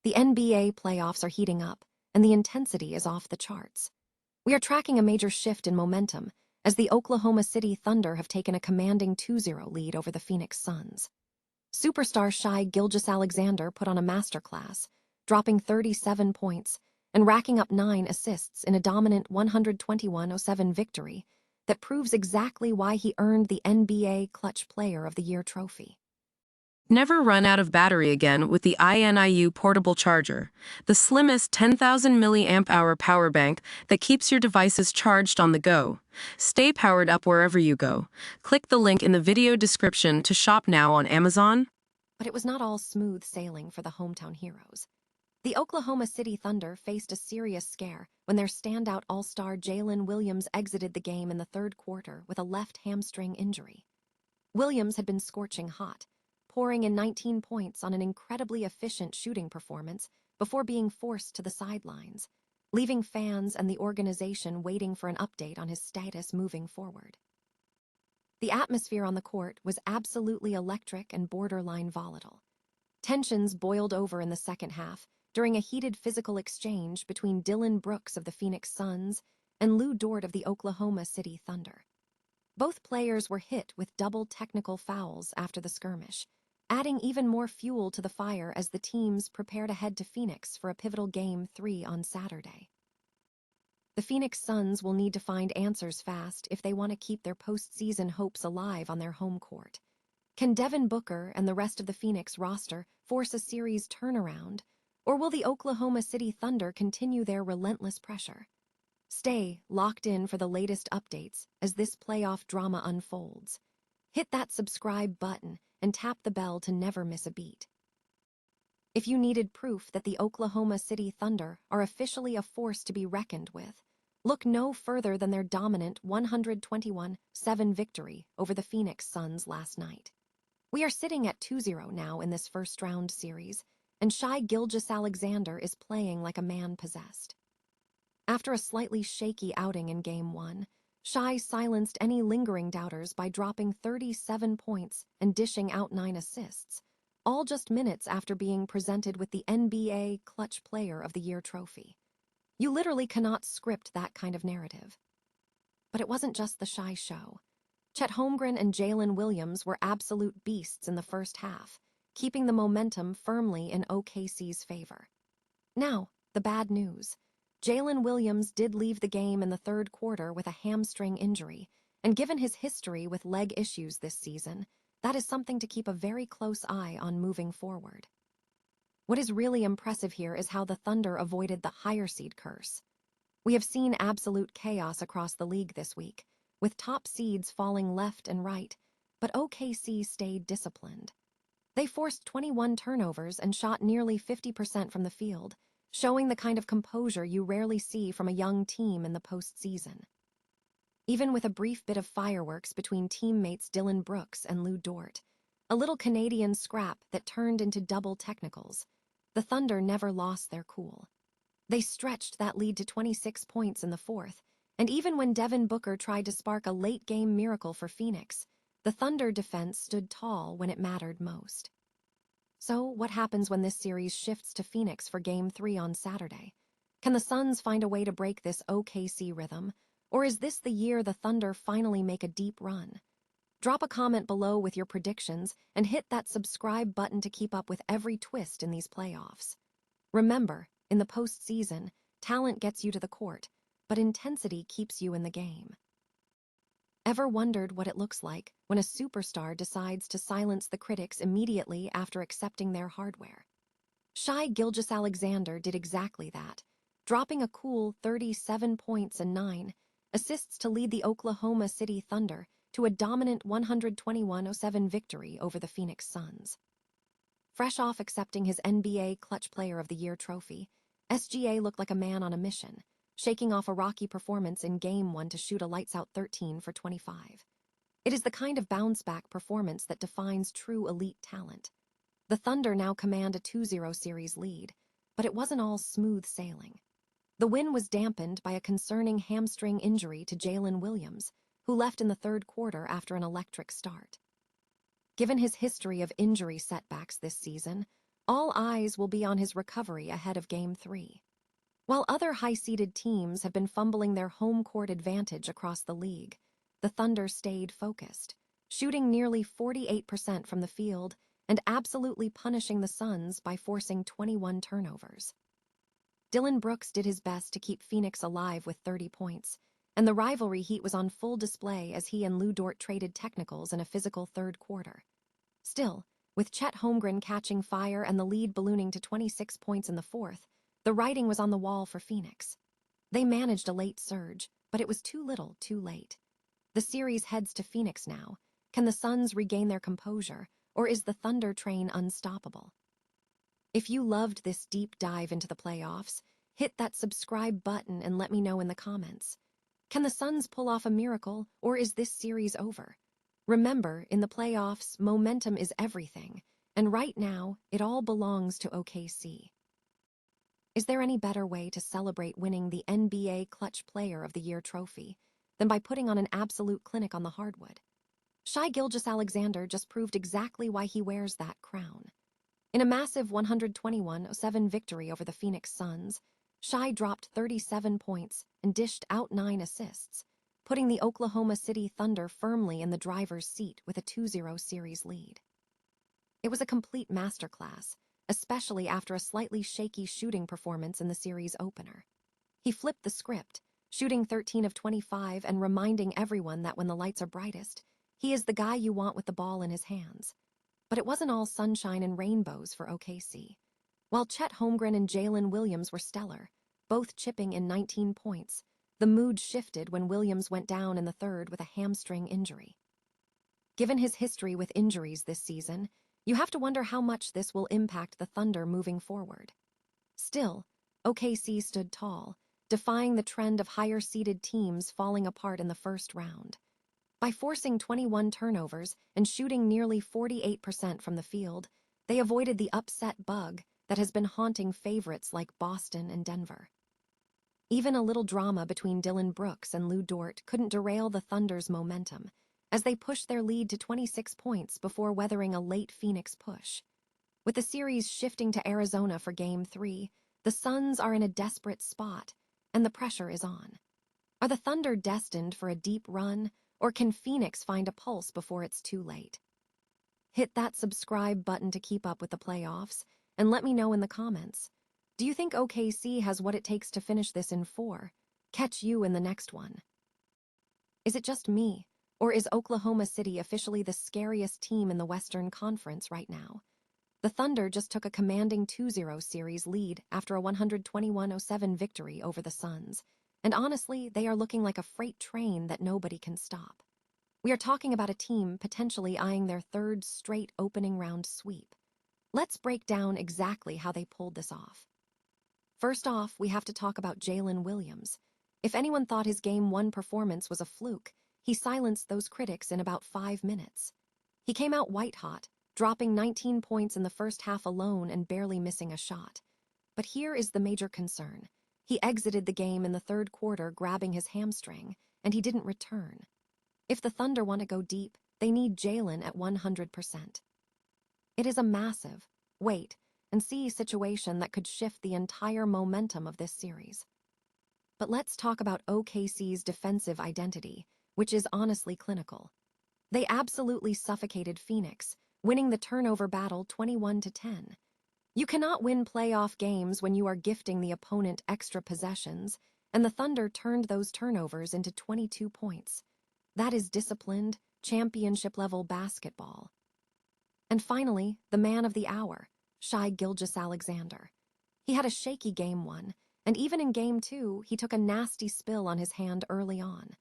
The NBA playoffs are heating up, and the intensity is off the charts. We are tracking a major shift in momentum as the Oklahoma City Thunder have taken a commanding 2-0 lead over the Phoenix Suns. Superstar Shai Gilgeous-Alexander put on a masterclass, dropping 37 points and racking up 9 assists in a dominant 121-07 victory that proves exactly why he earned the NBA Clutch Player of the Year trophy. Never run out of battery again with the INIU portable charger, the slimmest 10,000 mAh power bank that keeps your devices charged on the go. Stay powered up wherever you go. Click the link in the video description to shop now on Amazon. But it was not all smooth sailing for the hometown heroes. The Oklahoma City Thunder faced a serious scare when their standout all-star Jalen Williams exited the game in the third quarter with a left hamstring injury. Williams had been scorching hot, pouring in 19 points on an incredibly efficient shooting performance before being forced to the sidelines, leaving fans and the organization waiting for an update on his status moving forward. The atmosphere on the court was absolutely electric and borderline volatile. Tensions boiled over in the second half during a heated physical exchange between Dillon Brooks of the Phoenix Suns and Dort of the Oklahoma City Thunder. Both players were hit with double technical fouls after the skirmish, adding even more fuel to the fire as the teams prepare to head to Phoenix for a pivotal Game 3 on Saturday. The Phoenix Suns will need to find answers fast if they want to keep their postseason hopes alive on their home court. Can Devin Booker and the rest of the Phoenix roster force a series turnaround, or will the Oklahoma City Thunder continue their relentless pressure? Stay locked in for the latest updates as this playoff drama unfolds. Hit that subscribe button and tap the bell to never miss a beat. If you needed proof that the Oklahoma City Thunder are officially a force to be reckoned with, look no further than their dominant 121-7 victory over the Phoenix Suns last night. We are sitting at 2-0 now in this first-round series, and Shai Gilgeous-Alexander is playing like a man possessed. After a slightly shaky outing in Game 1, Shai silenced any lingering doubters by dropping 37 points and dishing out 9 assists, all just minutes after being presented with the NBA Clutch Player of the Year trophy. You literally cannot script that kind of narrative. But it wasn't just the Shai show. Chet Holmgren and Jalen Williams were absolute beasts in the first half, keeping the momentum firmly in OKC's favor. Now, the bad news. Jalen Williams did leave the game in the third quarter with a hamstring injury, and given his history with leg issues this season, that is something to keep a very close eye on moving forward. What is really impressive here is how the Thunder avoided the higher seed curse. We have seen absolute chaos across the league this week, with top seeds falling left and right, but OKC stayed disciplined. They forced 21 turnovers and shot nearly 50% from the field, showing the kind of composure you rarely see from a young team in the postseason. Even with a brief bit of fireworks between teammates Dillon Brooks and Dort, a little Canadian scrap that turned into double technicals, the Thunder never lost their cool. They stretched that lead to 26 points in the fourth, and even when Devin Booker tried to spark a late-game miracle for Phoenix, the Thunder defense stood tall when it mattered most. So, what happens when this series shifts to Phoenix for Game 3 on Saturday? Can the Suns find a way to break this OKC rhythm, or is this the year the Thunder finally make a deep run? Drop a comment below with your predictions and hit that subscribe button to keep up with every twist in these playoffs. Remember, in the postseason, talent gets you to the court, but intensity keeps you in the game. Ever wondered what it looks like when a superstar decides to silence the critics immediately after accepting their hardware? Shai Gilgeous-Alexander did exactly that, dropping a cool 37 points and 9 assists to lead the Oklahoma City Thunder to a dominant 121-07 victory over the Phoenix Suns. Fresh off accepting his NBA Clutch Player of the Year trophy, SGA looked like a man on a mission, shaking off a rocky performance in Game 1 to shoot a lights-out 13 for 25. It is the kind of bounce-back performance that defines true elite talent. The Thunder now command a 2-0 series lead, but it wasn't all smooth sailing. The win was dampened by a concerning hamstring injury to Jalen Williams, who left in the third quarter after an electric start. Given his history of injury setbacks this season, All eyes will be on his recovery ahead of Game 3. While other high-seeded teams have been fumbling their home court advantage across the league, the Thunder stayed focused, shooting nearly 48% from the field and absolutely punishing the Suns by forcing 21 turnovers. Dillon Brooks did his best to keep Phoenix alive with 30 points, and the rivalry heat was on full display as he and Dort traded technicals in a physical third quarter. Still, with Chet Holmgren catching fire and the lead ballooning to 26 points in the fourth, the writing was on the wall for Phoenix. They managed a late surge, but it was too little, too late. The series heads to Phoenix now. Can the Suns regain their composure, or is the Thunder train unstoppable? If you loved this deep dive into the playoffs, hit that subscribe button and let me know in the comments. Can the Suns pull off a miracle, or is this series over? Remember, in the playoffs, momentum is everything, and right now, it all belongs to OKC. Is there any better way to celebrate winning the NBA Clutch Player of the Year trophy than by putting on an absolute clinic on the hardwood? Shai Gilgeous-Alexander just proved exactly why he wears that crown. In a massive 121-07 victory over the Phoenix Suns, Shai dropped 37 points and dished out 9 assists, putting the Oklahoma City Thunder firmly in the driver's seat with a 2-0 series lead. It was a complete masterclass, especially after a slightly shaky shooting performance in the series opener. He flipped the script, shooting 13 of 25 and reminding everyone that when the lights are brightest, he is the guy you want with the ball in his hands. But it wasn't all sunshine and rainbows for OKC. While Chet Holmgren and Jalen Williams were stellar, both chipping in 19 points, the mood shifted when Williams went down in the third with a hamstring injury. Given his history with injuries this season, you have to wonder how much this will impact the Thunder moving forward. Still, OKC stood tall, defying the trend of higher-seeded teams falling apart in the first round. By forcing 21 turnovers and shooting nearly 48% from the field, they avoided the upset bug that has been haunting favorites like Boston and Denver. Even a little drama between Dillon Brooks and Dort couldn't derail the Thunder's momentum, as they pushed their lead to 26 points before weathering a late Phoenix push. With the series shifting to Arizona for Game 3, the Suns are in a desperate spot, and the pressure is on. Are the Thunder destined for a deep run, or can Phoenix find a pulse before it's too late? Hit that subscribe button to keep up with the playoffs, and let me know in the comments. Do you think OKC has what it takes to finish this in 4? Catch you in the next one. Is it just me, or is Oklahoma City officially the scariest team in the Western Conference right now? The Thunder just took a commanding 2-0 series lead after a 121-07 victory over the Suns, and honestly, they are looking like a freight train that nobody can stop. We are talking about a team potentially eyeing their third straight opening round sweep. Let's break down exactly how they pulled this off. First off, we have to talk about Jalen Williams. If anyone thought his Game 1 performance was a fluke, he silenced those critics in about 5 minutes. He came out white-hot, dropping 19 points in the first half alone and barely missing a shot. But here is the major concern. He exited the game in the third quarter grabbing his hamstring, and he didn't return. If the Thunder want to go deep, they need Jalen at 100%. It is a massive, wait-and-see situation that could shift the entire momentum of this series. But let's talk about OKC's defensive identity, which is honestly clinical. They absolutely suffocated Phoenix, winning the turnover battle 21-10. You cannot win playoff games when you are gifting the opponent extra possessions, and the Thunder turned those turnovers into 22 points. That is disciplined, championship-level basketball. And finally, the man of the hour, Shai Gilgeous-Alexander. He had a shaky Game 1, and even in Game 2, he took a nasty spill on his hand early on.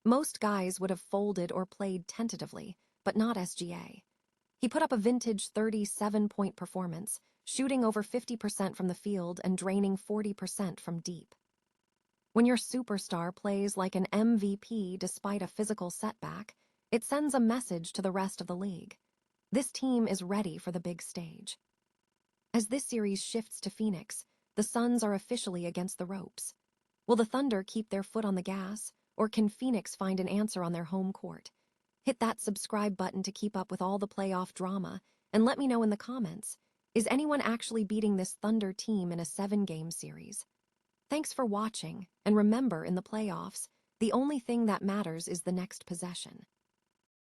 Most guys would have folded or played tentatively, but not SGA. He put up a vintage 37-point performance, shooting over 50% from the field and draining 40% from deep. When your superstar plays like an MVP despite a physical setback, it sends a message to the rest of the league. This team is ready for the big stage. As this series shifts to Phoenix, the Suns are officially against the ropes. Will the Thunder keep their foot on the gas, or can Phoenix find an answer on their home court? Hit that subscribe button to keep up with all the playoff drama, and let me know in the comments. Is anyone actually beating this Thunder team in a 7-game series? Thanks for watching, and remember, in the playoffs, the only thing that matters is the next possession.